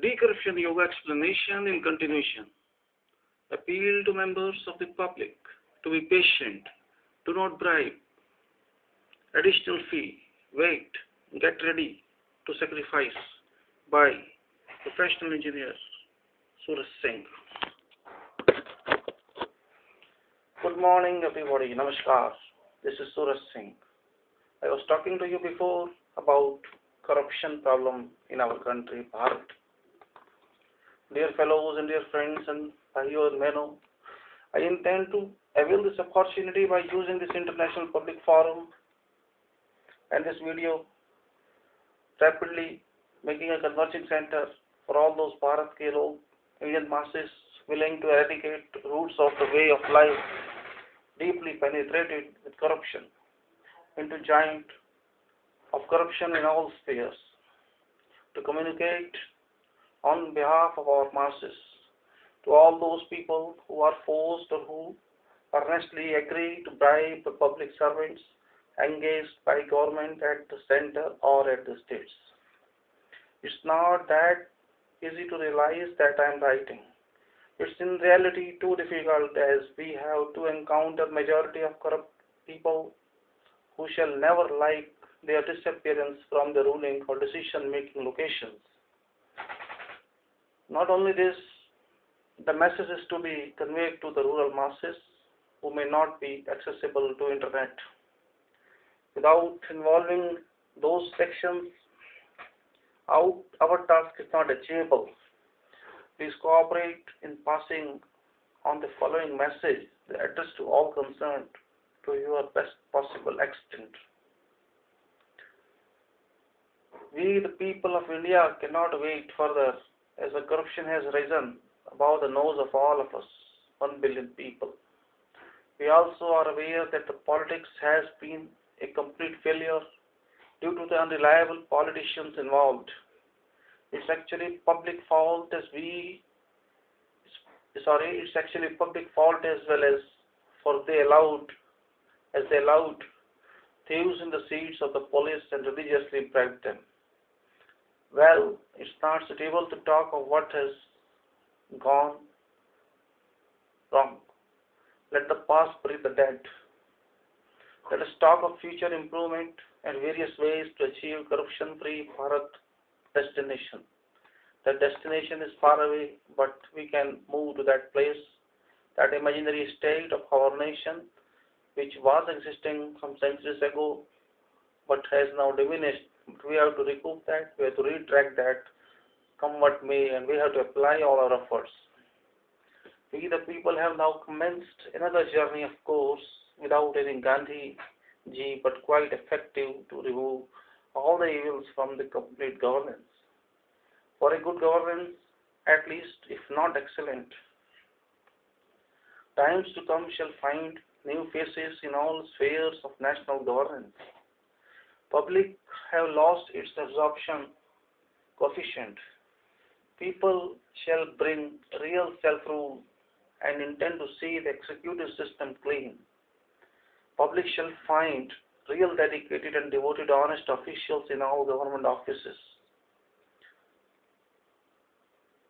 De-corruption yoga explanation in continuation. Appeal to members of the public to be patient, do not bribe, additional fee, wait, get ready to sacrifice by professional engineer Suraj Singh. Good morning everybody, Namaskar. This is Suraj Singh. I was talking to you before about corruption problem in our country, Bharat. Dear fellows and dear friends and Bhaiyo and Meno, I intend to avail this opportunity by using this international public forum and this video rapidly making a converging center for all those Bharat ke log, Indian masses willing to eradicate roots of the way of life deeply penetrated with corruption into giant of corruption in all spheres, to communicate on behalf of our masses to all those people who are forced or who earnestly agree to bribe the public servants engaged by government at the center or at the states. It's not that easy to realize that I am writing. It's in reality too difficult as we have to encounter majority of corrupt people who shall never like their disappearance from the ruling or decision-making locations. Not only this, the message is to be conveyed to the rural masses who may not be accessible to internet. Without involving those sections, our task is not achievable. Please cooperate in passing on the following message, the address to all concerned, to your best possible extent. We, the people of India, cannot wait further as the corruption has risen above the nose of all of us, 1 billion people. We also are aware that the politics has been a complete failure due to the unreliable politicians involved. It's actually public fault it's actually public fault as well as they allowed thieves in the seats of the police and religiously bribed them. Well, it's not suitable to talk of what has gone wrong. Let the past bury the dead. Let us talk of future improvement and various ways to achieve corruption-free Bharat destination. The destination is far away, but we can move to that place, that imaginary state of our nation, which was existing some centuries ago, but has now diminished. We have to recoup that, we have to retract that, come what may, and we have to apply all our efforts. We, the people, have now commenced another journey, of course, without any Gandhi ji, but quite effective to remove all the evils from the complete governance. For a good governance, at least, if not excellent, times to come shall find new faces in all spheres of national governance. Public have lost its absorption coefficient. People shall bring real self-rule and intend to see the executive system clean. Public shall find real dedicated and devoted honest officials in all government offices.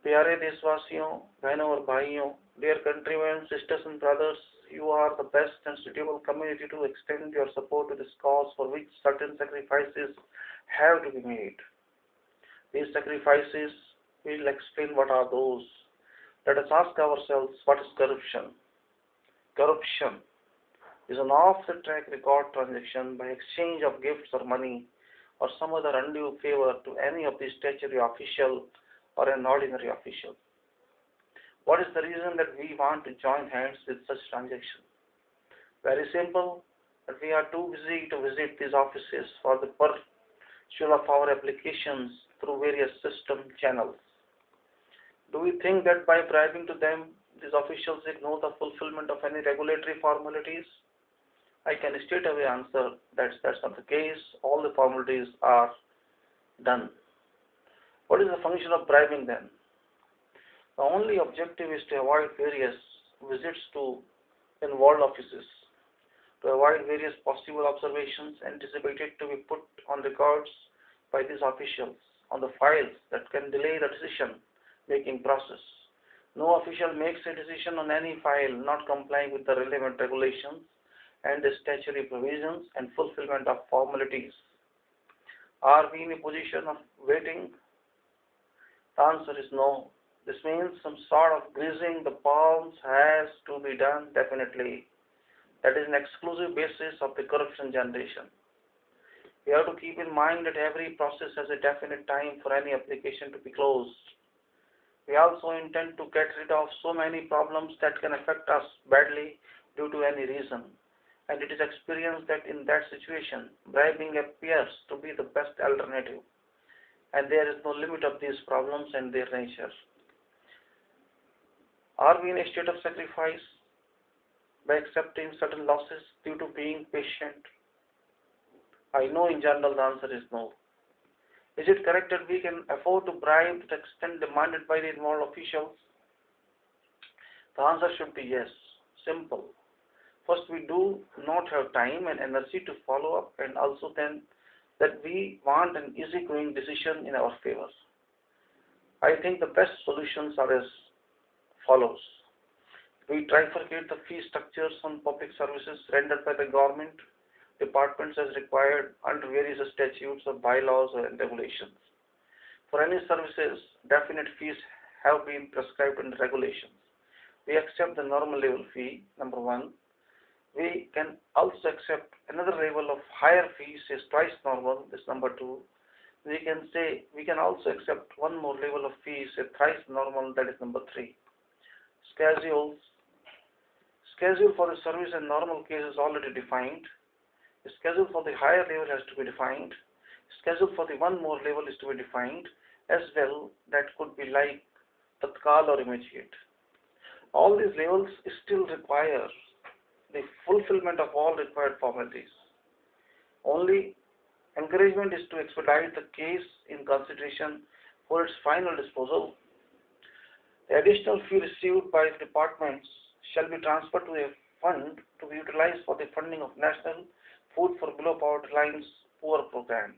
प्यारे देशवासियों, बहनों और भाइयों, dear countrymen, sisters and brothers, you are the best and suitable community to extend your support to this cause for which certain sacrifices have to be made. These sacrifices, we'll explain what are those. Let us ask ourselves, what is corruption? Corruption is an off-the-track record transaction by exchange of gifts or money or some other undue favor to any of the statutory official or an ordinary official. What is the reason that we want to join hands with such transaction? Very simple, that we are too busy to visit these offices for the pursuit of our applications through various system channels. Do we think that by bribing to them, these officials ignore the fulfillment of any regulatory formalities? I can straight away answer that's not the case. All the formalities are done. What is the function of bribing then? The only objective is to avoid various visits to involved offices, to avoid various possible observations anticipated to be put on records by these officials on the files that can delay the decision-making process. No official makes a decision on any file not complying with the relevant regulations and the statutory provisions and fulfillment of formalities. Are we in a position of waiting? The answer is no. This means some sort of greasing the palms has to be done definitely. That is an exclusive basis of the corruption generation. We have to keep in mind that every process has a definite time for any application to be closed. We also intend to get rid of so many problems that can affect us badly due to any reason. And it is experienced that in that situation, bribing appears to be the best alternative. And there is no limit of these problems and their nature. Are we in a state of sacrifice by accepting certain losses due to being patient? I know in general the answer is no. Is it correct that we can afford to bribe to the extent demanded by the involved officials? The answer should be yes. Simple. First, we do not have time and energy to follow up, and also then that we want an easygoing decision in our favor. I think the best solutions are as follows. We trifurcate the fee structures on public services rendered by the government departments as required under various statutes or bylaws and regulations. For any services, definite fees have been prescribed in the regulations. We accept the normal level fee, number one. We can also accept another level of higher fees, is twice normal, this number two. We can also accept one more level of fees, say thrice normal, that is number three. Schedule for the service and normal case is already defined. The schedule for the higher level has to be defined. Schedule for the one more level is to be defined as well. That could be like tatkal or immediate. All these levels still require the fulfillment of all required formalities. Only encouragement is to expedite the case in consideration for its final disposal. The additional fee received by the departments shall be transferred to a fund to be utilized for the funding of National Food for Below Poverty Lines Poor Program.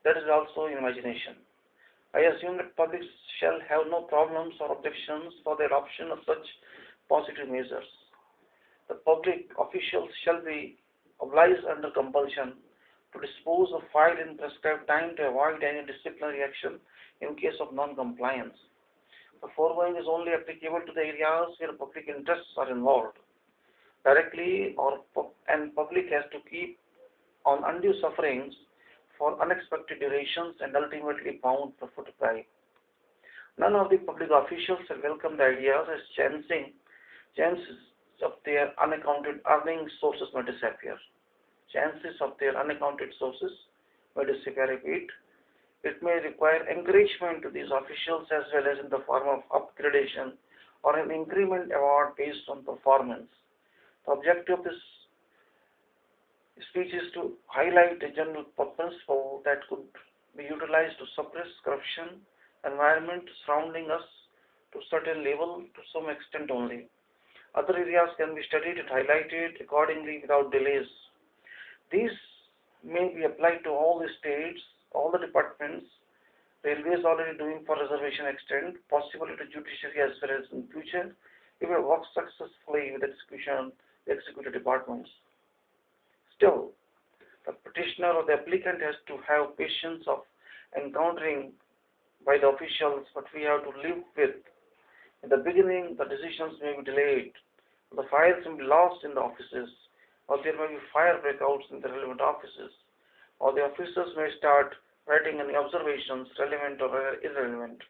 That is also in imagination. I assume that public shall have no problems or objections for the adoption of such positive measures. The public officials shall be obliged under compulsion to dispose of file in prescribed time to avoid any disciplinary action in case of non-compliance. The foregoing is only applicable to the areas where public interests are involved directly, and public has to keep on undue sufferings for unexpected durations and ultimately bound for foot bribe. None of the public officials will welcome the ideas as chances of their unaccounted earning sources may disappear. Chances of their unaccounted sources may disappear, repeat. It may require encouragement to these officials as well as in the form of upgradation or an increment award based on performance. The objective of this speech is to highlight a general principle that could be utilized to suppress corruption environment surrounding us to a certain level to some extent only. Other areas can be studied and highlighted accordingly without delays. These may be applied to all the states, all the departments. Railways already doing for reservation extent, possibly to judiciary as well as in future, if it works successfully with the executive departments. Still, the petitioner or the applicant has to have patience of encountering by the officials what we have to live with. In the beginning, the decisions may be delayed, the files may be lost in the offices, or there may be fire breakouts in the relevant offices, or the officers may start writing any observations, relevant or irrelevant.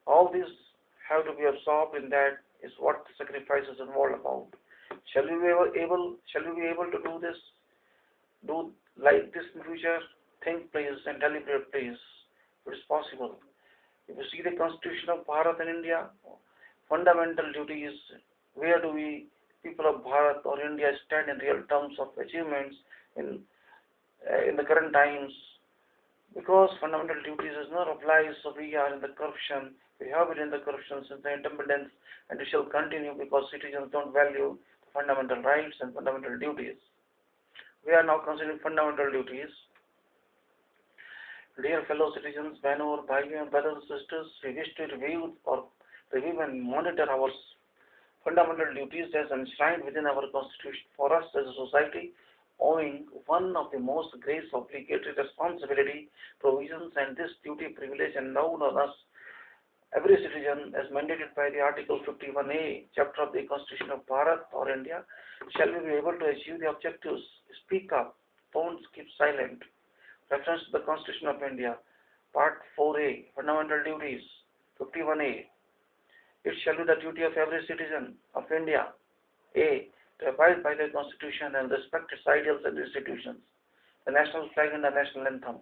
All these have to be absorbed in that is what the sacrifice is involved about. Shall we be able to do like this in future? Think please and deliberate please. It is possible. If you see the Constitution of Bharat and India, fundamental duties, where do we, people of Bharat or India, stand in real terms of achievements in the current times? Because fundamental duties is not applied, so we are in the corruption. We have been in the corruption since the independence, and we shall continue because citizens don't value fundamental rights and fundamental duties. We are now considering fundamental duties. Dear fellow citizens, whenever brothers and sisters, we wish to review and monitor our fundamental duties as enshrined within our Constitution. For us as a society, owing one of the most grave obligatory responsibility provisions and this duty privilege endowed on us, every citizen, as mandated by the Article 51A, chapter of the Constitution of Bharat or India, shall we be able to achieve the objectives. Speak up, don't keep silent. Reference to the Constitution of India, Part 4A, Fundamental Duties, 51A. It shall be the duty of every citizen of India, A. To abide by the Constitution and respect its ideals and institutions, the national flag and the national anthem.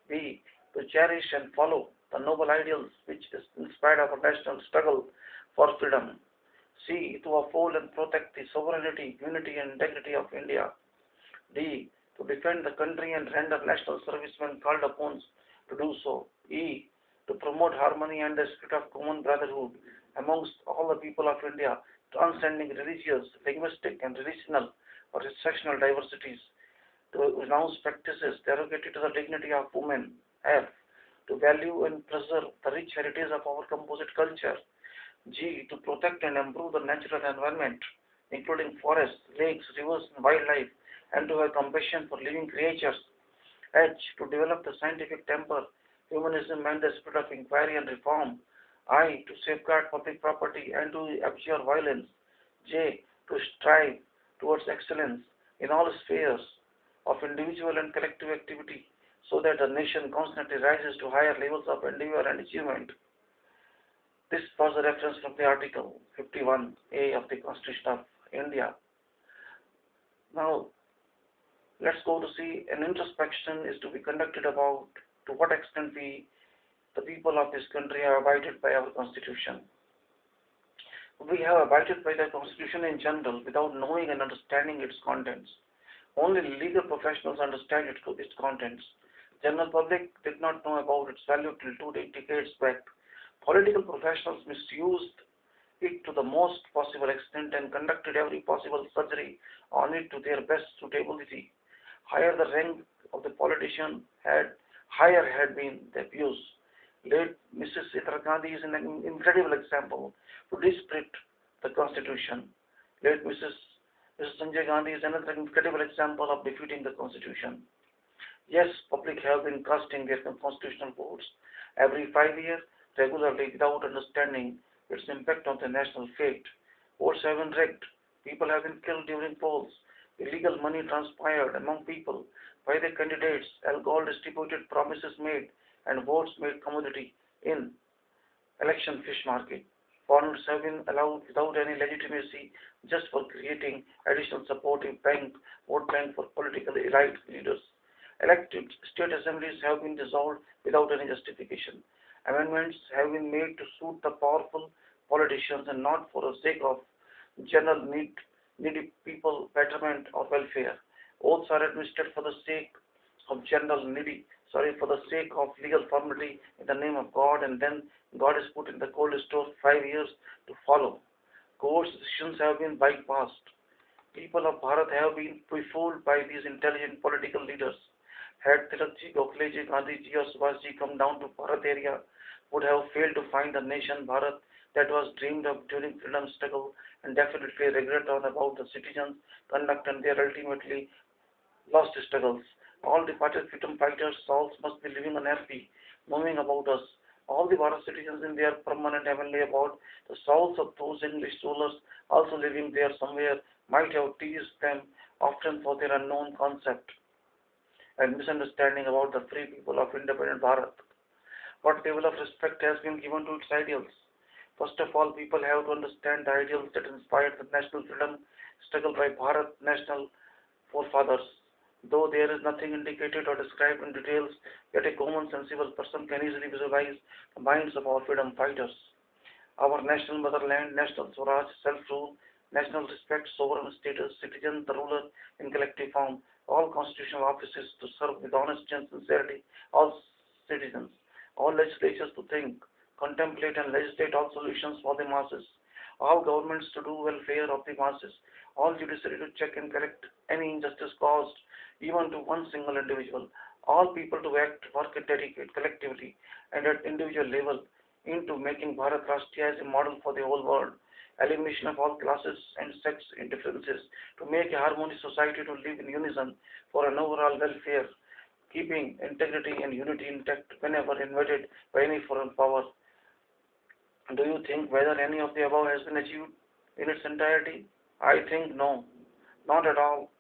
B. To cherish and follow the noble ideals which inspired our national struggle for freedom. C. To uphold and protect the sovereignty, unity and integrity of India. D. To defend the country and render national service when called upon to do so. E. To promote harmony and the spirit of common brotherhood amongst all the people of India, transcending religious, linguistic, and relational or sectional diversities, to renounce practices derogatory to the dignity of women. F. To value and preserve the rich heritage of our composite culture. G. To protect and improve the natural environment, including forests, lakes, rivers, and wildlife, and to have compassion for living creatures. H. To develop the scientific temper, humanism, and the spirit of inquiry and reform. I. To safeguard public property and to abjure violence. J. To strive towards excellence in all spheres of individual and collective activity so that the nation constantly rises to higher levels of endeavor and achievement. This was a reference from the Article 51A of the Constitution of India. Now, let's go to see an introspection is to be conducted about to what extent the people of this country, have abided by our Constitution. We have abided by the Constitution in general without knowing and understanding its contents. Only legal professionals understand its contents. General public did not know about its value till 2 decades back. Political professionals misused it to the most possible extent and conducted every possible surgery on it to their best suitability. Higher the rank of the politician higher had been the abuse. Late Mrs. Indira Gandhi is an incredible example to discredit the Constitution. Late Mrs. Sanjay Gandhi is another incredible example of defeating the Constitution. Yes, public have been casting their constitutional votes every 5 years regularly without understanding its impact on the national fate. Votes have been rigged. People have been killed during polls. Illegal money transpired among people by the candidates. Alcohol distributed, promises made, and votes made commodity in election fish market. Foreigners have been allowed without any legitimacy just for creating additional supportive vote bank for political elite leaders. Elected state assemblies have been dissolved without any justification. Amendments have been made to suit the powerful politicians and not for the sake of general needy people betterment or welfare. Oaths are administered for the sake of for the sake of legal formality in the name of God, and then God is put in the cold store 5 years to follow. Court's decisions have been bypassed. People of Bharat have been befooled by these intelligent political leaders. Had Tilakji, Gokhaleji, Gandhiji or Subhashji come down to Bharat area, would have failed to find the nation Bharat that was dreamed of during freedom struggle and definitely regret on about the citizens' conduct and their ultimately lost struggles. All departed freedom fighters' souls must be living unhappy, moving about us. All the Bharat citizens in their permanent heavenly about the souls of those English rulers also living there somewhere might have teased them often for their unknown concept and misunderstanding about the free people of independent Bharat. What level of respect has been given to its ideals? First of all, people have to understand the ideals that inspired the national freedom struggle by Bharat national forefathers. Though there is nothing indicated or described in details, yet a common sensible person can easily visualize the minds of our freedom fighters. Our national motherland, national Swaraj, self-rule, national respect, sovereign status, citizen, the ruler in collective form, all constitutional offices to serve with honesty and sincerity, all citizens, all legislatures to think, contemplate and legislate all solutions for the masses, all governments to do welfare of the masses, all judiciary to check and correct any injustice caused even to one single individual, all people to act, work and dedicate collectively and at individual level into making Bharat Rashtriya as a model for the whole world. Elimination of all classes and sex differences to make a harmonious society to live in unison for an overall welfare, keeping integrity and unity intact whenever invaded by any foreign power. Do you think whether any of the above has been achieved in its entirety? I think no, not at all.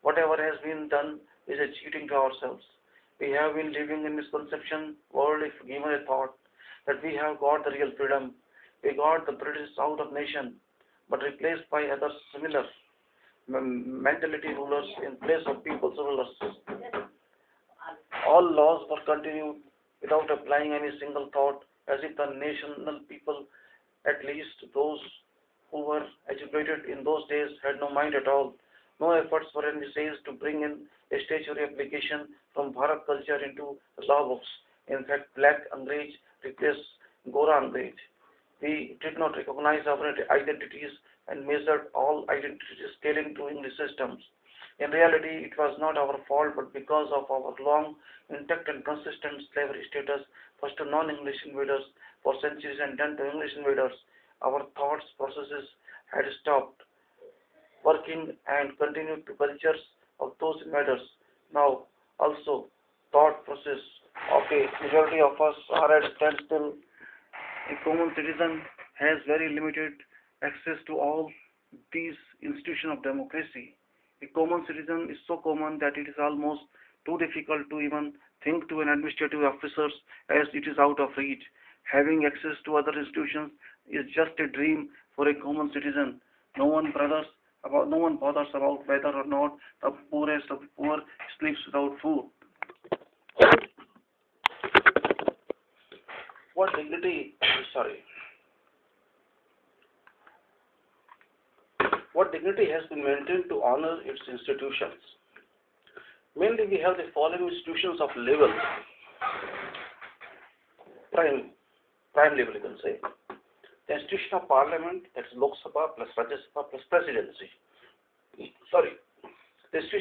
Whatever has been done is a cheating to ourselves. We have been living in misconception world if given a thought that we have got the real freedom. We got the British out of nation, but replaced by other similar mentality rulers in place of people's rulers. All laws were continued without applying any single thought, as if the national people, at least those who were educated in those days, had no mind at all. No efforts were envisaged to bring in a statutory application from Bharat culture into the law books. In fact, black Angraj replaced Gora Angraj. We did not recognize our identities and measured all identities scaling to English systems. In reality, it was not our fault, but because of our long, intact and consistent slavery status, first to non-English invaders for centuries and then to English invaders, our thoughts processes had stopped working and continued to cultures of those invaders. Now, also, thought process of a majority of us are at standstill. A common citizen has very limited access to all these institutions of democracy. A common citizen is so common that it is almost too difficult to even think to an administrative officers as it is out of reach. Having access to other institutions is just a dream for a common citizen. No one bothers about whether or not the poorest of the poor sleeps without food. What dignity sorry what dignity has been maintained to honor its institutions? Mainly we have the following institutions of level, prime prime level you can say. The institution of parliament, that's Lok Sabha plus Rajya Sabha plus presidency. Sorry. The institution